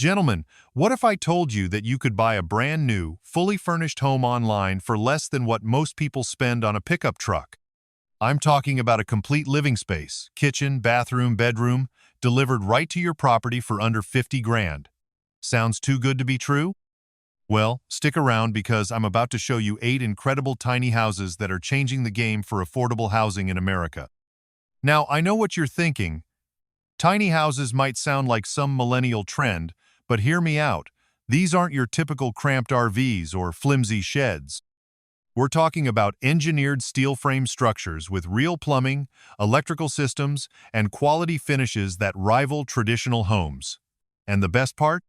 Gentlemen, what if I told you that you could buy a brand new, fully furnished home online for less than what most people spend on a pickup truck? I'm talking about a complete living space, kitchen, bathroom, bedroom, delivered right to your property for under 50 grand. Sounds too good to be true? Well, stick around because I'm about to show you 8 incredible tiny houses that are changing the game for affordable housing in America. Now, I know what you're thinking. Tiny houses might sound like some millennial trend, but hear me out. These aren't your typical cramped RVs or flimsy sheds. We're talking about engineered steel frame structures with real plumbing, electrical systems, and quality finishes that rival traditional homes. And the best part?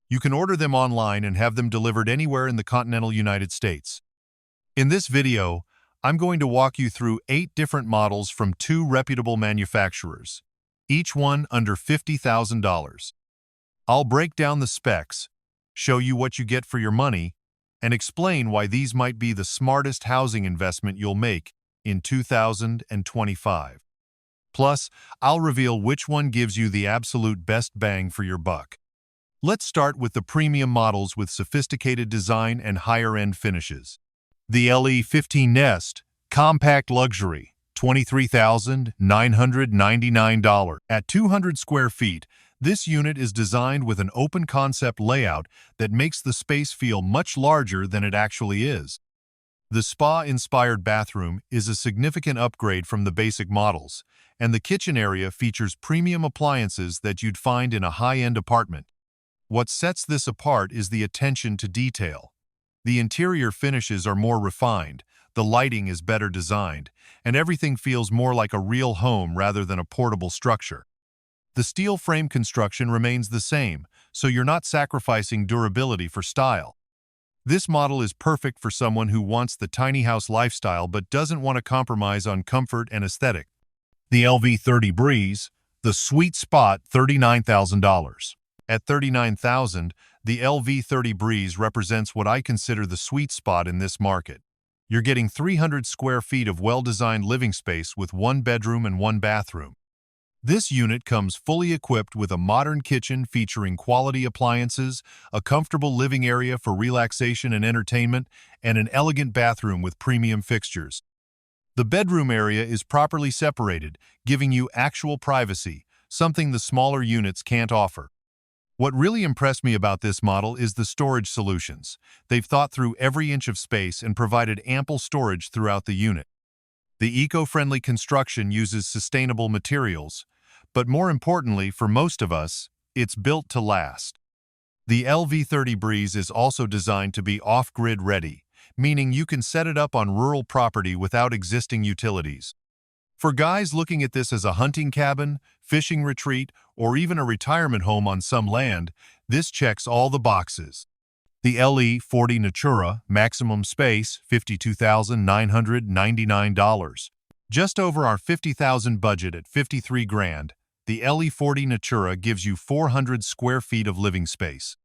You can order them online and have them delivered anywhere in the continental United States. In this video, I'm going to walk you through 8 different models from 2 reputable manufacturers, each one under $50,000. I'll break down the specs, show you what you get for your money, and explain why these might be the smartest housing investment you'll make in 2025. Plus, I'll reveal which one gives you the absolute best bang for your buck. Let's start with the premium models with sophisticated design and higher-end finishes. The LE15 Nest Compact Luxury, $23,999. At 200 square feet, this unit is designed with an open-concept layout that makes the space feel much larger than it actually is. The spa-inspired bathroom is a significant upgrade from the basic models, and the kitchen area features premium appliances that you'd find in a high-end apartment. What sets this apart is the attention to detail. The interior finishes are more refined, the lighting is better designed, and everything feels more like a real home rather than a portable structure. The steel frame construction remains the same, so you're not sacrificing durability for style. This model is perfect for someone who wants the tiny house lifestyle but doesn't want to compromise on comfort and aesthetic. The LV30 Breeze, the sweet spot, $39,000. At $39,000, the LV30 Breeze represents what I consider the sweet spot in this market. You're getting 300 square feet of well-designed living space with 1 bedroom and 1 bathroom. This unit comes fully equipped with a modern kitchen featuring quality appliances, a comfortable living area for relaxation and entertainment, and an elegant bathroom with premium fixtures. The bedroom area is properly separated, giving you actual privacy, something the smaller units can't offer. What really impressed me about this model is the storage solutions. They've thought through every inch of space and provided ample storage throughout the unit. The eco-friendly construction uses sustainable materials, but more importantly for most of us, it's built to last. The LV30 Breeze is also designed to be off-grid ready, meaning you can set it up on rural property without existing utilities. For guys looking at this as a hunting cabin, fishing retreat, or even a retirement home on some land, this checks all the boxes. The LE40 Natura Maximum Space, $52,999. Just over our $50,000 budget at 53 grand, the LE40 Natura gives you 400 square feet of living space.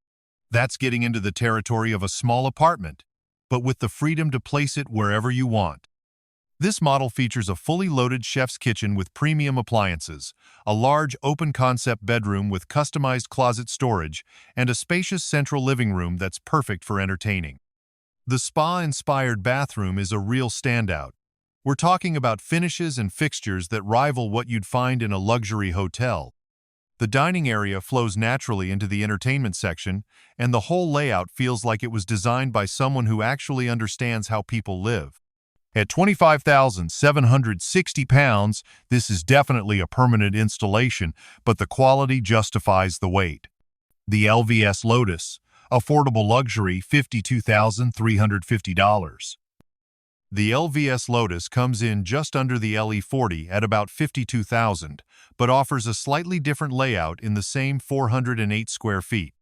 That's getting into the territory of a small apartment, but with the freedom to place it wherever you want. This model features a fully loaded chef's kitchen with premium appliances, a large open-concept bedroom with customized closet storage, and a spacious central living room that's perfect for entertaining. The spa-inspired bathroom is a real standout. We're talking about finishes and fixtures that rival what you'd find in a luxury hotel. The dining area flows naturally into the entertainment section, and the whole layout feels like it was designed by someone who actually understands how people live. At 25,760 pounds, this is definitely a permanent installation, but the quality justifies the wait. The LVS Lotus, affordable luxury, $52,350. The LVS Lotus comes in just under the LE40 at about $52,000, but offers a slightly different layout in the same 408 square feet.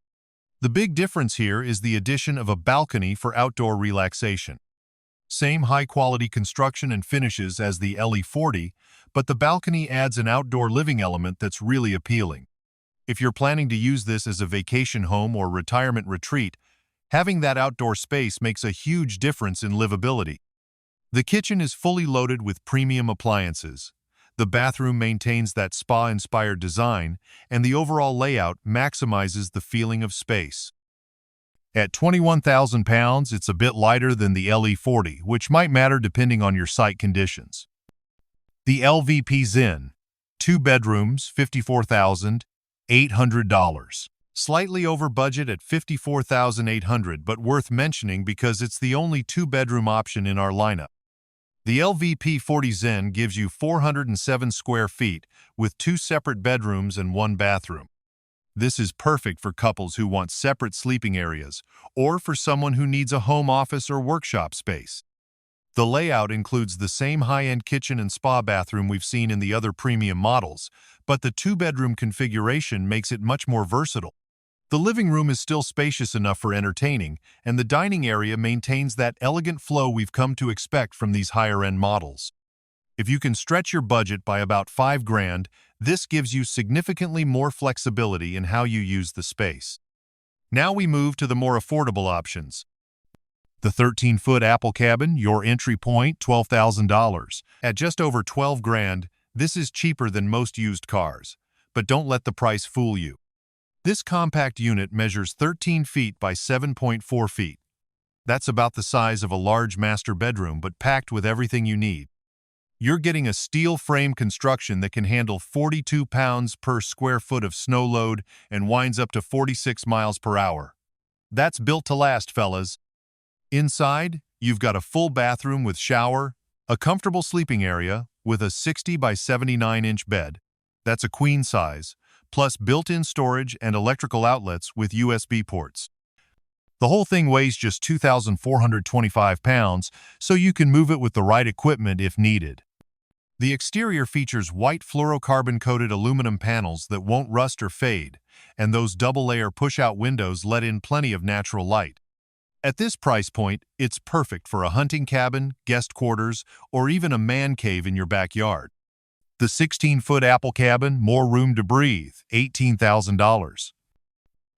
The big difference here is the addition of a balcony for outdoor relaxation. Same high-quality construction and finishes as the LE40, but the balcony adds an outdoor living element that's really appealing. If you're planning to use this as a vacation home or retirement retreat, having that outdoor space makes a huge difference in livability. The kitchen is fully loaded with premium appliances. The bathroom maintains that spa-inspired design, and the overall layout maximizes the feeling of space. At 21,000 pounds, it's a bit lighter than the LE40, which might matter depending on your site conditions. The LVP Zen, 2 bedrooms, $54,800. Slightly over budget at $54,800, but worth mentioning because it's the only 2-bedroom option in our lineup. The LVP 40 Zen gives you 407 square feet with 2 separate bedrooms and 1 bathroom. This is perfect for couples who want separate sleeping areas or for someone who needs a home office or workshop space. The layout includes the same high-end kitchen and spa bathroom we've seen in the other premium models, but the 2-bedroom configuration makes it much more versatile. The living room is still spacious enough for entertaining, and the dining area maintains that elegant flow we've come to expect from these higher-end models. If you can stretch your budget by about $5,000, this gives you significantly more flexibility in how you use the space. Now we move to the more affordable options. The 13-foot Apple cabin, your entry point, $12,000. At just over $12,000, this is cheaper than most used cars. But don't let the price fool you. This compact unit measures 13 feet by 7.4 feet. That's about the size of a large master bedroom, but packed with everything you need. You're getting a steel frame construction that can handle 42 pounds per square foot of snow load and winds up to 46 miles per hour. That's built to last, fellas. Inside, you've got a full bathroom with shower, a comfortable sleeping area with a 60 by 79-inch bed. That's a queen size, plus built-in storage and electrical outlets with USB ports. The whole thing weighs just 2,425 pounds, so you can move it with the right equipment if needed. The exterior features white fluorocarbon-coated aluminum panels that won't rust or fade, and those double-layer push-out windows let in plenty of natural light. At this price point, it's perfect for a hunting cabin, guest quarters, or even a man cave in your backyard. The 16-foot Apple cabin, more room to breathe, $18,000.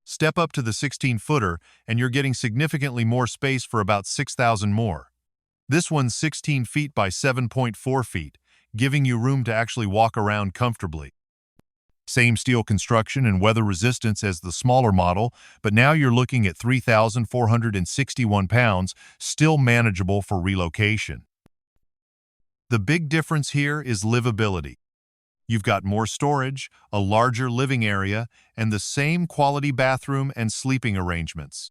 Step up to the 16-footer and you're getting significantly more space for about $6,000 more. This one's 16 feet by 7.4 feet, giving you room to actually walk around comfortably. Same steel construction and weather resistance as the smaller model, but now you're looking at 3,461 pounds, still manageable for relocation. The big difference here is livability. You've got more storage, a larger living area, and the same quality bathroom and sleeping arrangements.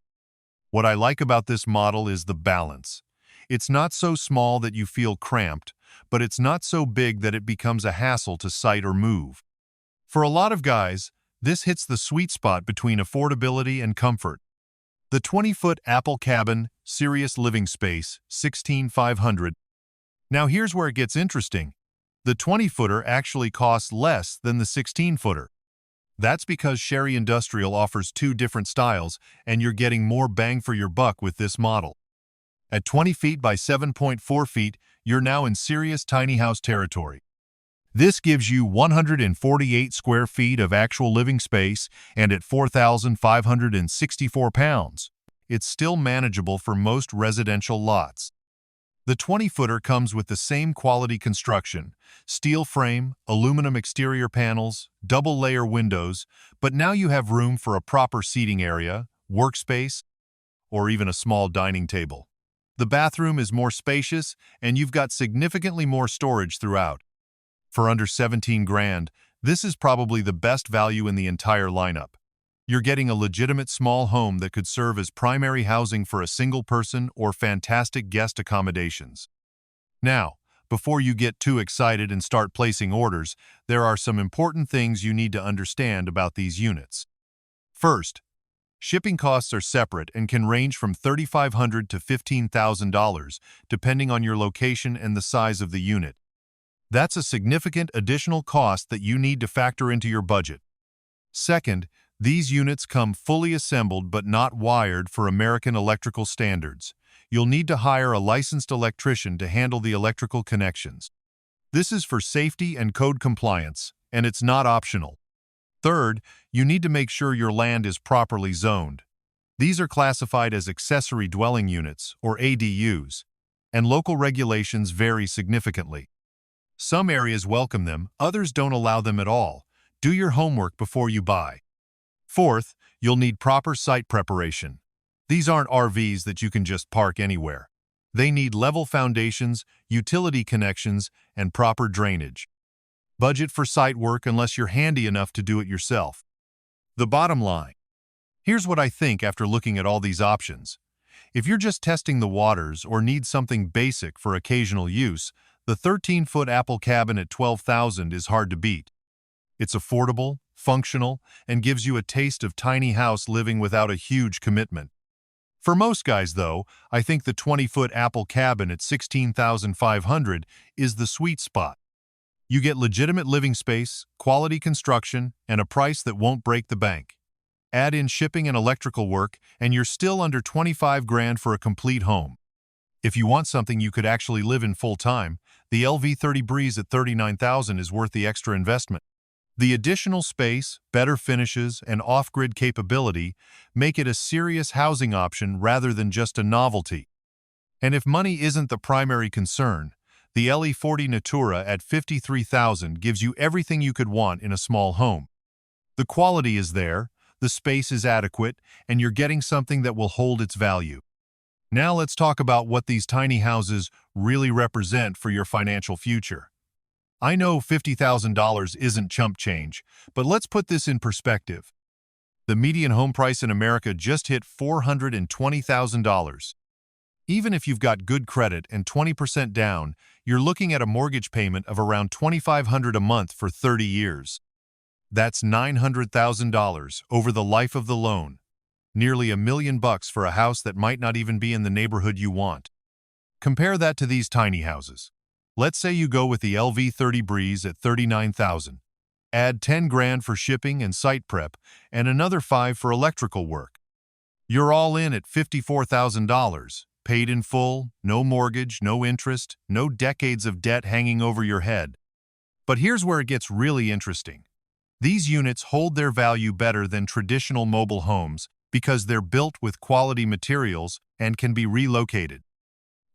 What I like about this model is the balance. It's not so small that you feel cramped, but it's not so big that it becomes a hassle to site or move. For a lot of guys, this hits the sweet spot between affordability and comfort. The 20-foot Apple cabin, serious living space, $16,500. Now here's where it gets interesting. The 20-footer actually costs less than the 16-footer. That's because Sherry Industrial offers 2 different styles, and you're getting more bang for your buck with this model. At 20 feet by 7.4 feet, you're now in serious tiny house territory. This gives you 148 square feet of actual living space, and at 4,564 pounds, it's still manageable for most residential lots. The 20-footer comes with the same quality construction, steel frame, aluminum exterior panels, double-layer windows, but now you have room for a proper seating area, workspace, or even a small dining table. The bathroom is more spacious, and you've got significantly more storage throughout. For under $17,000, this is probably the best value in the entire lineup. You're getting a legitimate small home that could serve as primary housing for a single person or fantastic guest accommodations. Now, before you get too excited and start placing orders, there are some important things you need to understand about these units. First, shipping costs are separate and can range from $3,500 to $15,000, depending on your location and the size of the unit. That's a significant additional cost that you need to factor into your budget. Second, these units come fully assembled but not wired for American electrical standards. You'll need to hire a licensed electrician to handle the electrical connections. This is for safety and code compliance, and it's not optional. Third, you need to make sure your land is properly zoned. These are classified as accessory dwelling units, or ADUs, and local regulations vary significantly. Some areas welcome them, others don't allow them at all. Do your homework before you buy. Fourth, you'll need proper site preparation. These aren't RVs that you can just park anywhere. They need level foundations, utility connections, and proper drainage. Budget for site work unless you're handy enough to do it yourself. The bottom line. Here's what I think after looking at all these options. If you're just testing the waters or need something basic for occasional use, the 13-foot Apple cabin at $12,000 is hard to beat. It's affordable, functional, and gives you a taste of tiny house living without a huge commitment. For most guys, though, I think the 20-foot Apple cabin at $16,500 is the sweet spot. You get legitimate living space, quality construction, and a price that won't break the bank. Add in shipping and electrical work, and you're still under $25,000 for a complete home. If you want something you could actually live in full-time, the LV30 Breeze at $39,000 is worth the extra investment. The additional space, better finishes, and off-grid capability make it a serious housing option rather than just a novelty. And if money isn't the primary concern, the LE40 Natura at $53,000 gives you everything you could want in a small home. The quality is there, the space is adequate, and you're getting something that will hold its value. Now let's talk about what these tiny houses really represent for your financial future. I know $50,000 isn't chump change, but let's put this in perspective. The median home price in America just hit $420,000. Even if you've got good credit and 20% down, you're looking at a mortgage payment of around $2,500 a month for 30 years. That's $900,000 over the life of the loan. Nearly $1 million for a house that might not even be in the neighborhood you want. Compare that to these tiny houses. Let's say you go with the LV30 Breeze at $39,000. Add $10,000 for shipping and site prep, and another $5,000 for electrical work. You're all in at $54,000, paid in full, no mortgage, no interest, no decades of debt hanging over your head. But here's where it gets really interesting. These units hold their value better than traditional mobile homes because they're built with quality materials and can be relocated.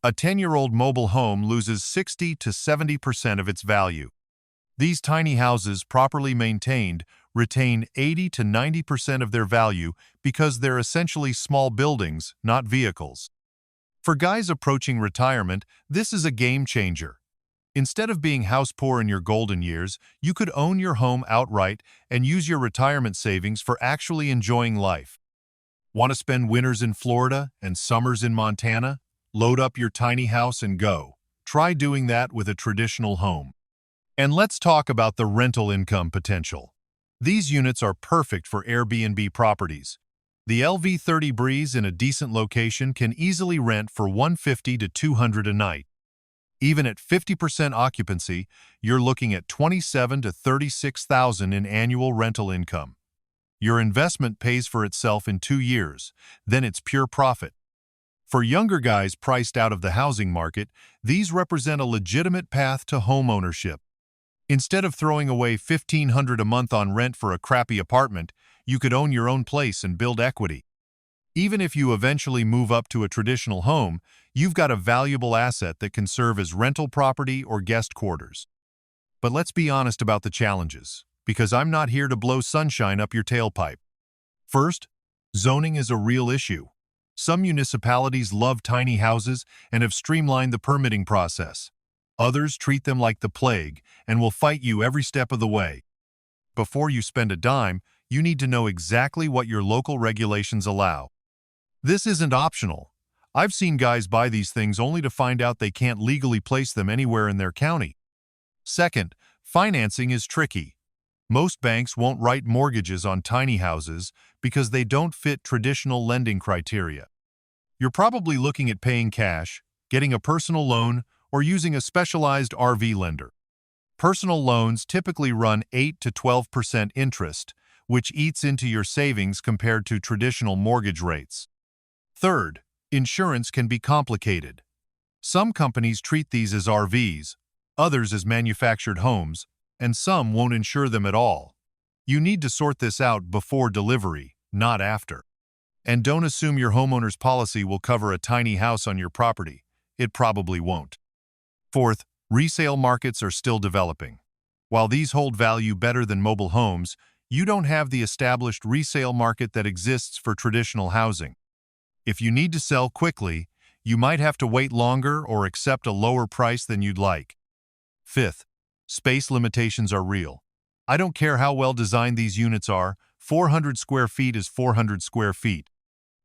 A 10-year-old mobile home loses 60 to 70% of its value. These tiny houses, properly maintained, retain 80 to 90% of their value because they're essentially small buildings, not vehicles. For guys approaching retirement, this is a game changer. Instead of being house poor in your golden years, you could own your home outright and use your retirement savings for actually enjoying life. Want to spend winters in Florida and summers in Montana? Load up your tiny house and go. Try doing that with a traditional home. And let's talk about the rental income potential. These units are perfect for Airbnb properties. The LV30 Breeze in a decent location can easily rent for $150 to $200 a night. Even at 50% occupancy, you're looking at $27,000 to $36,000 in annual rental income. Your investment pays for itself in 2 years, then it's pure profit. For younger guys priced out of the housing market, these represent a legitimate path to home ownership. Instead of throwing away $1,500 a month on rent for a crappy apartment, you could own your own place and build equity. Even if you eventually move up to a traditional home, you've got a valuable asset that can serve as rental property or guest quarters. But let's be honest about the challenges, because I'm not here to blow sunshine up your tailpipe. First, zoning is a real issue. Some municipalities love tiny houses and have streamlined the permitting process. Others treat them like the plague and will fight you every step of the way. Before you spend a dime, you need to know exactly what your local regulations allow. This isn't optional. I've seen guys buy these things only to find out they can't legally place them anywhere in their county. Second, financing is tricky. Most banks won't write mortgages on tiny houses because they don't fit traditional lending criteria. You're probably looking at paying cash, getting a personal loan, or using a specialized RV lender. Personal loans typically run 8 to 12% interest, which eats into your savings compared to traditional mortgage rates. Third, insurance can be complicated. Some companies treat these as RVs, others as manufactured homes, and some won't insure them at all. You need to sort this out before delivery, not after. And don't assume your homeowner's policy will cover a tiny house on your property. It probably won't. Fourth, Resale markets are still developing. While these hold value better than mobile homes, you don't have the established resale market that exists for traditional housing. If you need to sell quickly, you might have to wait longer or accept a lower price than you'd like. Fifth, space limitations are real. I don't care how well designed these units are, 400 square feet is 400 square feet.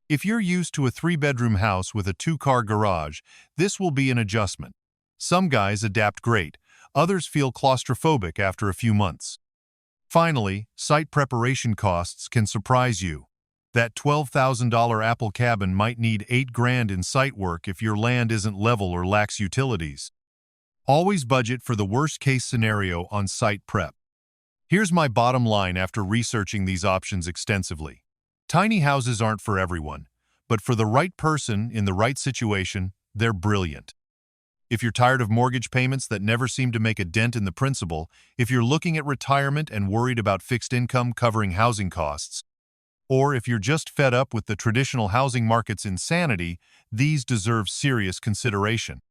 If you're used to a 3-bedroom house with a 2-car garage, this will be an adjustment. Some guys adapt great, others feel claustrophobic after a few months. Finally, site preparation costs can surprise you. That $12,000 Apple cabin might need $8,000 in site work if your land isn't level or lacks utilities. Always budget for the worst-case scenario on site prep. Here's my bottom line after researching these options extensively. Tiny houses aren't for everyone, but for the right person in the right situation, they're brilliant. If you're tired of mortgage payments that never seem to make a dent in the principal, if you're looking at retirement and worried about fixed income covering housing costs, or if you're just fed up with the traditional housing market's insanity, these deserve serious consideration.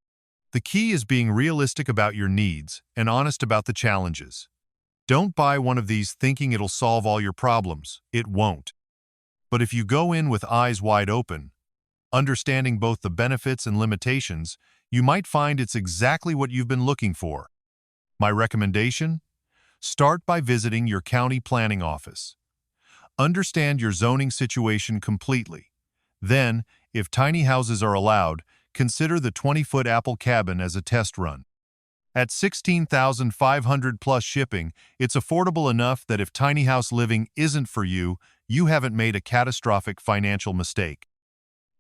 The key is being realistic about your needs and honest about the challenges. Don't buy one of these thinking it'll solve all your problems. It won't. But if you go in with eyes wide open, understanding both the benefits and limitations, you might find it's exactly what you've been looking for. My recommendation? Start by visiting your county planning office. Understand your zoning situation completely. Then, if tiny houses are allowed, consider the 20-foot Apple cabin as a test run. At $16,500 plus shipping, it's affordable enough that if tiny house living isn't for you, you haven't made a catastrophic financial mistake.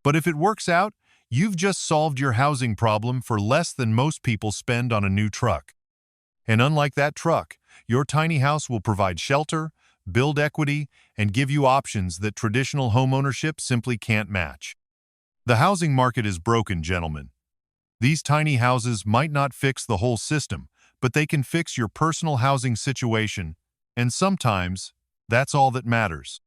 But if it works out, you've just solved your housing problem for less than most people spend on a new truck. And unlike that truck, your tiny house will provide shelter, build equity, and give you options that traditional homeownership simply can't match. The housing market is broken, gentlemen. These tiny houses might not fix the whole system, but they can fix your personal housing situation, and sometimes that's all that matters.